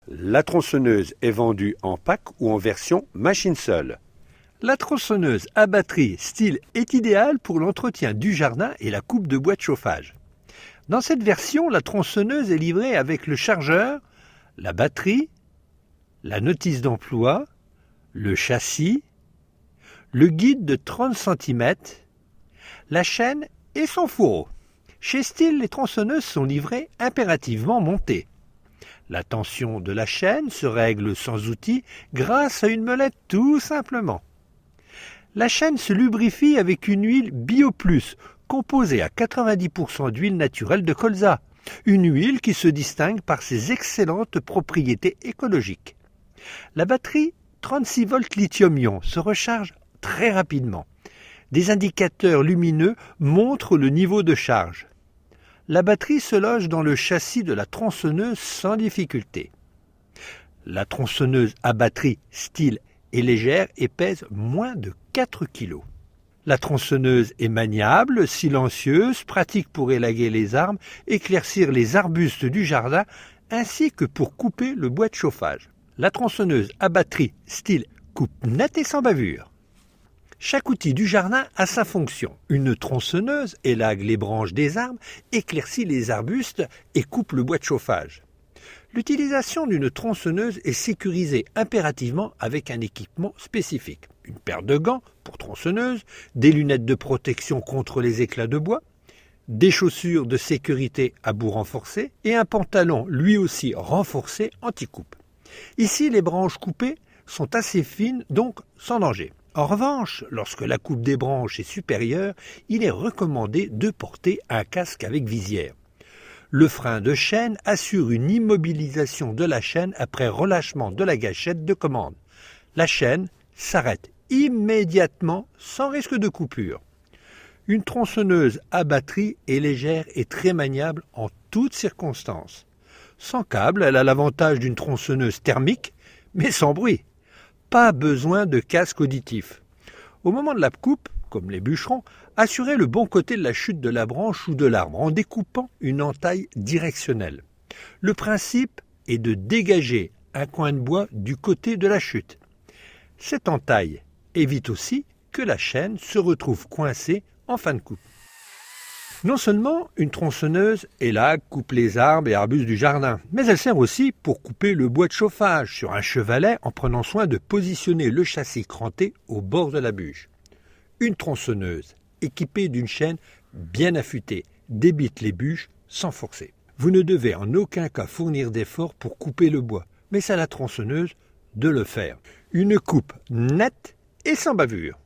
La tronçonneuse est vendue en pack ou en version machine seule. La tronçonneuse à batterie style est idéale pour l'entretien du jardin et la coupe de bois de chauffage. Dans cette version, la tronçonneuse est livrée avec le chargeur, la batterie, la notice d'emploi, le châssis, le guide de 30 cm, la chaîne et son fourreau. Chez Stihl, les tronçonneuses sont livrées impérativement montées. La tension de la chaîne se règle sans outil grâce à une molette tout simplement. La chaîne se lubrifie avec une huile BioPlus, composée à 90% d'huile naturelle de colza, une huile qui se distingue par ses excellentes propriétés écologiques. La batterie 36 volts lithium-ion se recharge très rapidement. Des indicateurs lumineux montrent le niveau de charge. La batterie se loge dans le châssis de la tronçonneuse sans difficulté. La tronçonneuse à batterie Stihl est légère et pèse moins de 4 kg. La tronçonneuse est maniable, silencieuse, pratique pour élaguer les arbres, éclaircir les arbustes du jardin, ainsi que pour couper le bois de chauffage. La tronçonneuse à batterie Stihl coupe net et sans bavure. Chaque outil du jardin a sa fonction. Une tronçonneuse élague les branches des arbres, éclaircit les arbustes et coupe le bois de chauffage. L'utilisation d'une tronçonneuse est sécurisée impérativement avec un équipement spécifique. Une paire de gants pour tronçonneuse, des lunettes de protection contre les éclats de bois, des chaussures de sécurité à bout renforcé et un pantalon lui aussi renforcé anti-coupe. Ici, les branches coupées sont assez fines, donc sans danger. En revanche, lorsque la coupe des branches est supérieure, il est recommandé de porter un casque avec visière. Le frein de chaîne assure une immobilisation de la chaîne après relâchement de la gâchette de commande. La chaîne s'arrête immédiatement sans risque de coupure. Une tronçonneuse à batterie est légère et très maniable en toutes circonstances. Sans câble, elle a l'avantage d'une tronçonneuse thermique, mais sans bruit. Pas besoin de casque auditif. Au moment de la coupe, comme les bûcherons, assurez le bon côté de la chute de la branche ou de l'arbre en découpant une entaille directionnelle. Le principe est de dégager un coin de bois du côté de la chute. Cette entaille évite aussi que la chaîne se retrouve coincée en fin de coupe. Non seulement une tronçonneuse élague, coupe les arbres et arbustes du jardin, mais elle sert aussi pour couper le bois de chauffage sur un chevalet en prenant soin de positionner le châssis cranté au bord de la bûche. Une tronçonneuse équipée d'une chaîne bien affûtée débite les bûches sans forcer. Vous ne devez en aucun cas fournir d'efforts pour couper le bois, mais c'est à la tronçonneuse de le faire. Une coupe nette et sans bavure.